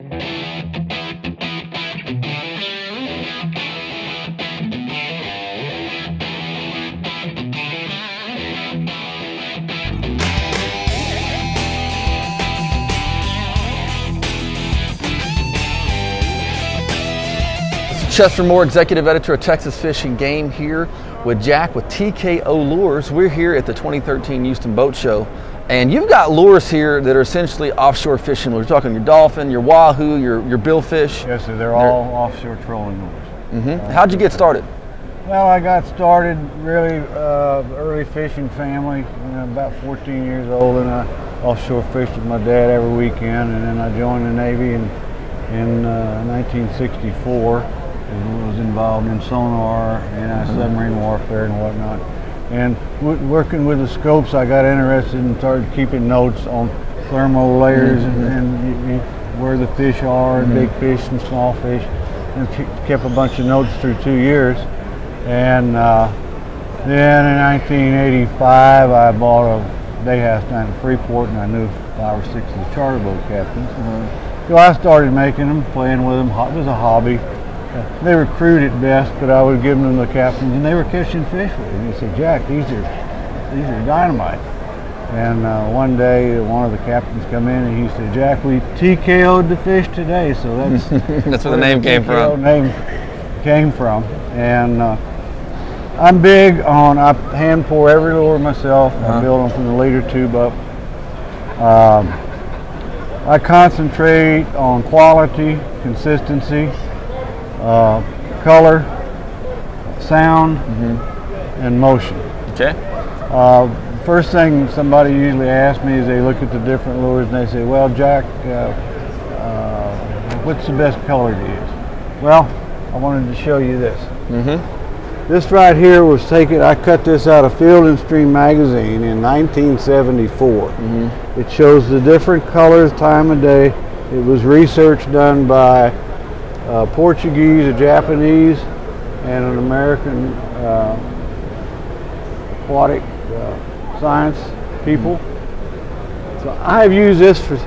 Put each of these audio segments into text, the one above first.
Chester Moore, Executive Editor of Texas Fish and Game, here with Jack with TKO Lures. We're here at the 2013 Houston Boat Show, and you've got lures here that are essentially offshore fishing lures. We're talking your dolphin, your wahoo, your billfish. Yes, sir. They're all offshore trolling lures. How'd you get started? Well, I got started really early fishing family. About 14 years old, and I offshore fished with my dad every weekend, and then I joined the Navy in 1964. And was involved in sonar, anti-submarine warfare and whatnot. And working with the scopes, I got interested and started keeping notes on thermal layers and where the fish are, big fish and small fish, and kept a bunch of notes through 2 years. And then in 1985, I bought a day house down in Freeport, and I knew 5 or 6 of the charter boat captains. So I started making them, playing with them. It was a hobby. They were crude at best, but I would give them to the captains, and they were catching fish with it. And he said, "Jack, these are dynamite." And one day, one of the captains come in and he said, "Jack, we TKO'd the fish today." So that's that's where the name came from. Name came from. And I'm big on, I hand pour every lure myself. I build them from the leader tube up. I concentrate on quality, consistency, color, sound, and motion. Okay. First thing somebody usually asks me is they look at the different lures and they say, "Well, Jack, what's the best color to use?" Well, I wanted to show you this. This right here was taken, I cut this out of Field and Stream magazine in 1974. It shows the different colors, time of day. It was research done by Portuguese, a Japanese, and an American aquatic science people. So I've used this for,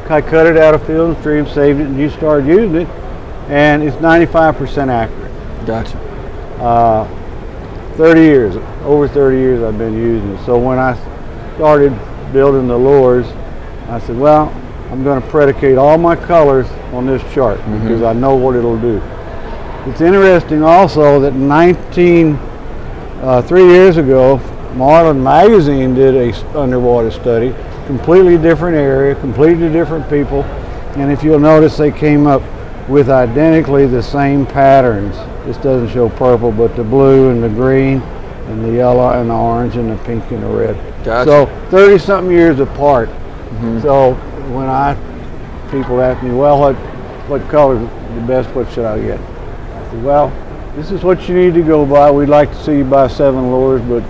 I cut it out of Field and Stream, saved it, and you started using it, and it's 95% accurate. Gotcha. 30 years, over 30 years I've been using it. So when I started building the lures, I said, well, I'm going to predicate all my colors on this chart because I know what it'll do. It's interesting also that 3 years ago, Marlin Magazine did a underwater study, completely different area, completely different people, and if you'll notice, they came up with identically the same patterns. This doesn't show purple, but the blue and the green and the yellow and the orange and the pink and the red. Gotcha. So 30-something years apart. So when people ask me, well, what color is the best, what should I get? I said, well, this is what you need to go by. We'd like to see you buy 7 lures, but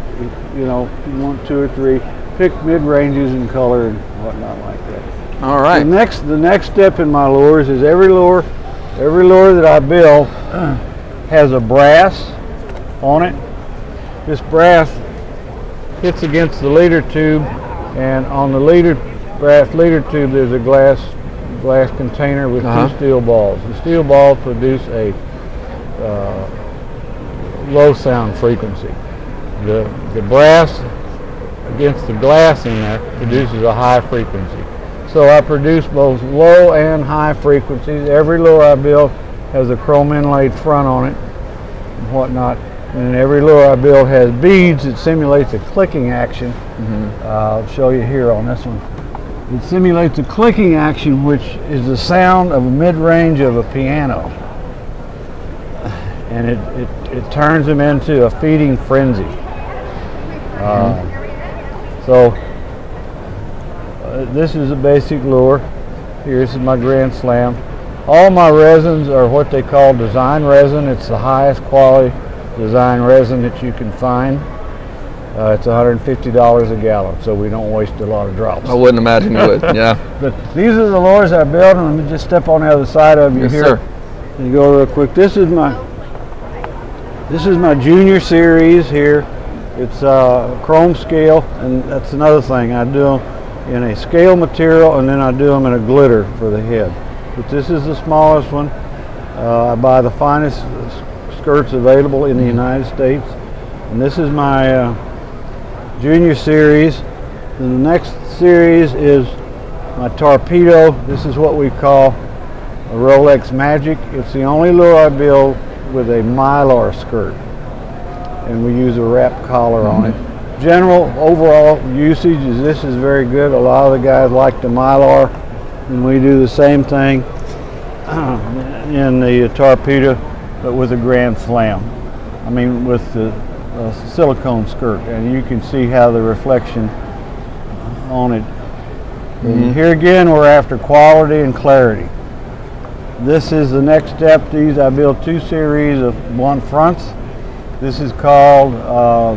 you know, if you want 2 or 3, pick mid-ranges in color and whatnot like that. All right. The next step in my lures is every lure that I build has a brass on it. This brass hits against the leader tube, and on the brass leader tube there's a glass container with 2 steel balls. The steel balls produce a low sound frequency. The brass against the glass in there produces a high frequency. So I produce both low and high frequencies. Every lure I build has a chrome inlaid front on it and whatnot. And every lure I build has beads that simulates a clicking action. I'll show you here on this one. It simulates a clicking action, which is the sound of a mid-range of a piano. And it turns them into a feeding frenzy. This is a basic lure. Here, this is my Grand Slam. All my resins are what they call design resin. It's the highest quality design resin that you can find. It's $150 a gallon, so we don't waste a lot of drops. I wouldn't imagine you would, yeah. But these are the lures I build, and let me just step on the other side of you yes, here. Sir. And go real quick. This is my Junior Series here. It's chrome scale, and that's another thing. I do them in a scale material, and then I do them in a glitter for the head. but this is the smallest one. I buy the finest skirts available in the United States. And this is my Junior Series. Then the next series is my Torpedo. This is what we call a Rolex Magic. It's the only lure I build with a Mylar skirt, and we use a wrap collar on it. General overall usage is this is very good. A lot of the guys like the Mylar, and we do the same thing in the Torpedo, but with a Grand Slam. I mean, with the silicone skirt, and you can see how the reflection on it. And here again, we're after quality and clarity. This is the next step. These I built 2 series of blunt fronts. This is called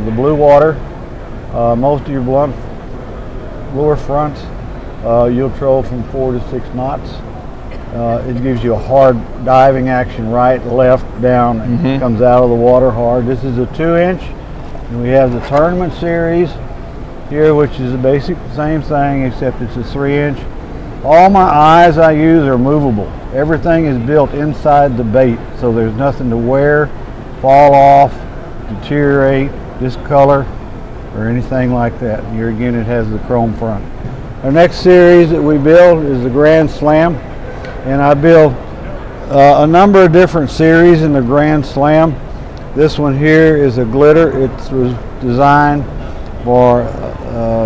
the Blue Water. Most of your blunt lure fronts, you'll troll from 4 to 6 knots. It gives you a hard diving action, right, left, down, and comes out of the water hard. This is a 2-inch, and we have the Tournament Series here, which is the basic same thing, except it's a 3-inch. All my eyes I use are movable. Everything is built inside the bait, so there's nothing to wear, fall off, deteriorate, discolor, or anything like that. Here again, it has the chrome front. Our next series that we build is the Grand Slam, and I build a number of different series in the Grand Slam. This one here is a glitter. It was designed for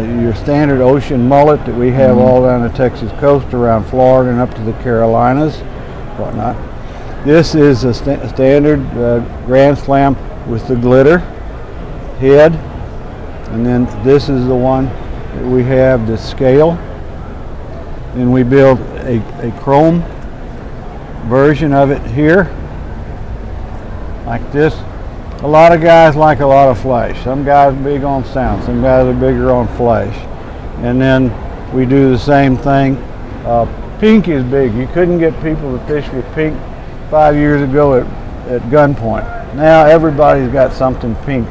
your standard ocean mullet that we have all down the Texas coast, around Florida and up to the Carolinas, whatnot. This is a standard Grand Slam with the glitter head, and then this is the one that we have the scale, and we build a chrome version of it here, like this. A lot of guys like a lot of flash. Some guys are big on sound, some guys are bigger on flash. And then we do the same thing. Pink is big. You couldn't get people to fish with pink 5 years ago at gunpoint. Now everybody's got something pink.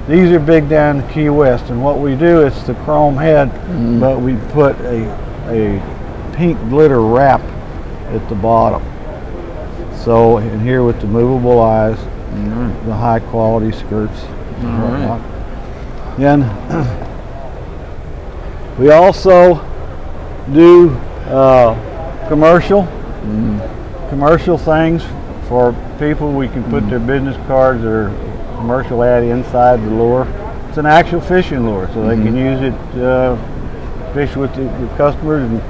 These are big down in Key West, and what we do, it's the chrome head, but we put a pink glitter wrap at the bottom. So, and here with the movable eyes, the high quality skirts. Then we also do commercial things for people. We can put their business cards or commercial ad inside the lure. It's an actual fishing lure, so they can use it, fish with the customers and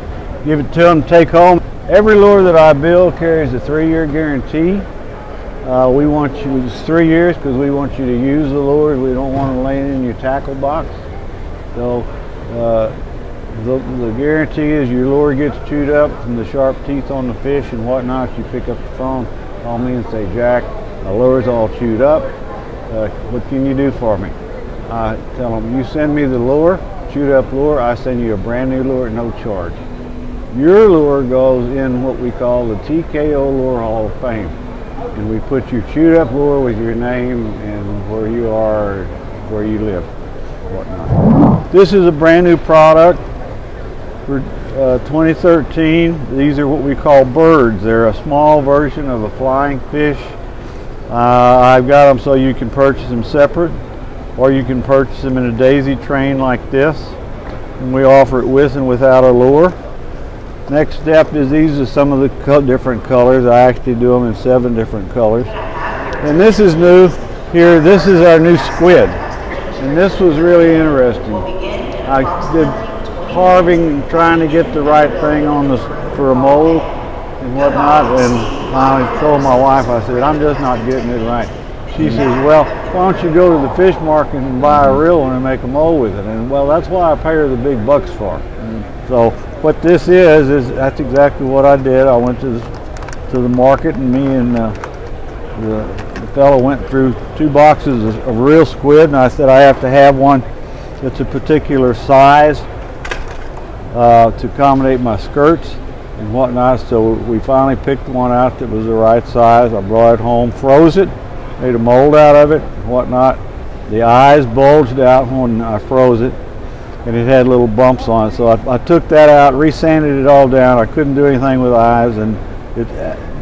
give it to them to take home. Every lure that I build carries a 3-year guarantee. We want you, it's 3 years because we want you to use the lures. We don't want to lay it in your tackle box. So the guarantee is your lure gets chewed up from the sharp teeth on the fish and whatnot. You pick up the phone, call me and say, Jack, the lure's all chewed up. What can you do for me? I tell them, you send me the lure, chewed up lure, I send you a brand new lure at no charge. Your lure goes in what we call the TKO Lure Hall of Fame. And we put your chewed up lure with your name and where you are, where you live, whatnot. This is a brand new product for 2013. These are what we call birds. They're a small version of a flying fish. I've got them so you can purchase them separate, or you can purchase them in a daisy train like this. And we offer it with and without a lure. Next step is these are some of the different colors. I actually do them in 7 different colors. And this is new here. This is our new squid. And this was really interesting. I did carving, trying to get the right thing on this for a mold and whatnot. And I told my wife, I said, I'm just not getting it right. She says, well, why don't you go to the fish market and buy a real one and make a mold with it? And well, that's why I pay her the big bucks for. So what this is that's exactly what I did. I went to the market, and me and the fellow went through 2 boxes of real squid, and I said I have to have one that's a particular size to accommodate my skirts and whatnot. So we finally picked one out that was the right size. I brought it home, froze it, made a mold out of it and whatnot. The eyes bulged out when I froze it, and it had little bumps on it. So I took that out, resanded it all down. I couldn't do anything with the eyes, and it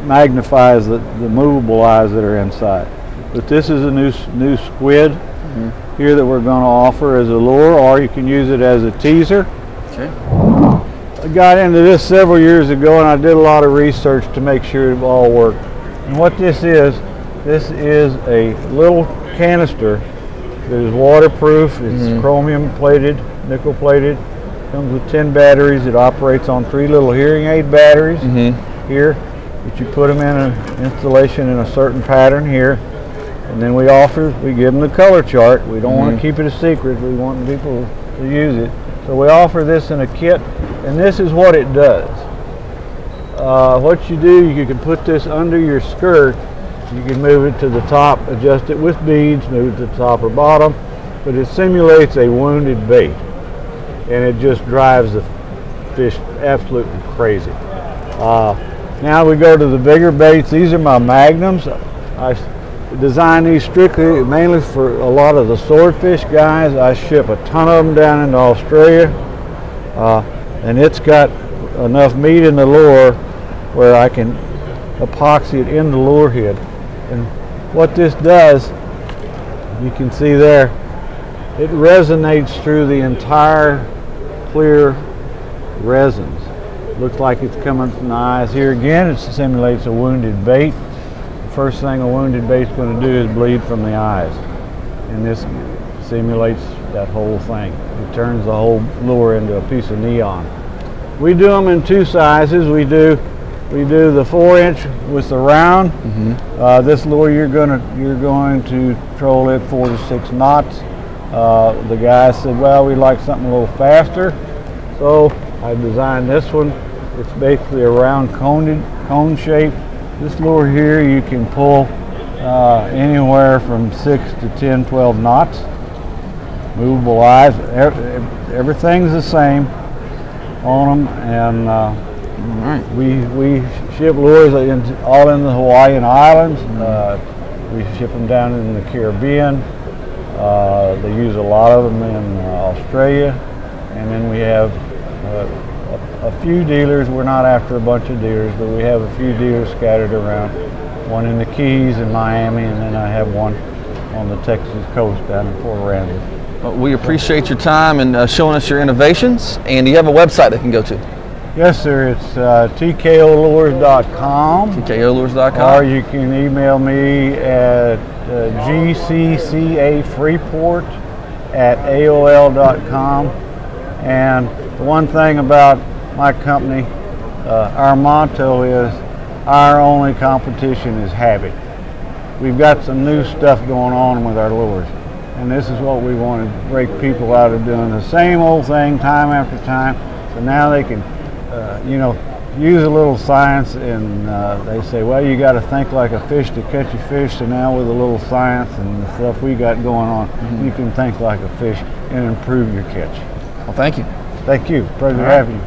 magnifies the movable eyes that are inside. But this is a new squid here that we're going to offer as a lure, or you can use it as a teaser. Okay. I got into this several years ago, and I did a lot of research to make sure it all worked. And what this is a little canister that is waterproof. It's chromium plated, nickel plated. Comes with 10 batteries. It operates on 3 little hearing aid batteries here, but you put them in an installation in a certain pattern here, and then we give them the color chart. We don't want to keep it a secret. We want people to use it. So we offer this in a kit, and this is what it does. What you do, you can put this under your skirt. You can move it to the top, adjust it with beads, move it to the top or bottom, but it simulates a wounded bait, and it just drives the fish absolutely crazy. Now we go to the bigger baits. These are my Magnums. I designed these strictly, mainly for a lot of the swordfish guys. I ship a ton of them down into Australia, and it's got enough meat in the lure where I can epoxy it in the lure head. And what this does, you can see there, it resonates through the entire clear resins. Looks like it's coming from the eyes. Here again, it simulates a wounded bait. The first thing a wounded bait's going to do is bleed from the eyes, and this simulates that whole thing. It turns the whole lure into a piece of neon. We do them in 2 sizes. We do the 4-inch with the round. This lure you're going to troll it 4 to 6 knots. The guy said, well, we'd like something a little faster, so I designed this one. It's basically a round cone shape. This lure here you can pull anywhere from 6 to 10, 12 knots. Movable eyes. Everything's the same on them, and we ship lures all in the Hawaiian Islands. We ship them down in the Caribbean. They use a lot of them in Australia, and then we have a few dealers. We're not after a bunch of dealers, but we have a few dealers scattered around. One in the Keys in Miami, and then I have one on the Texas coast down in Fort Randall. Well, we appreciate your time and showing us your innovations. And you have a website they can go to? Yes, sir. It's TKOLures.com. TKOLures.com. Or you can email me at gccafreeport@aol.com. And the one thing about my company, our motto is, our only competition is habit. We've got some new stuff going on with our lures, and this is what we want to break people out of doing the same old thing time after time. So now they can, use a little science, and they say, well, you got to think like a fish to catch a fish. So now with a little science and the stuff we got going on, you can think like a fish and improve your catch. Well, thank you. Thank you. Pleasure having you.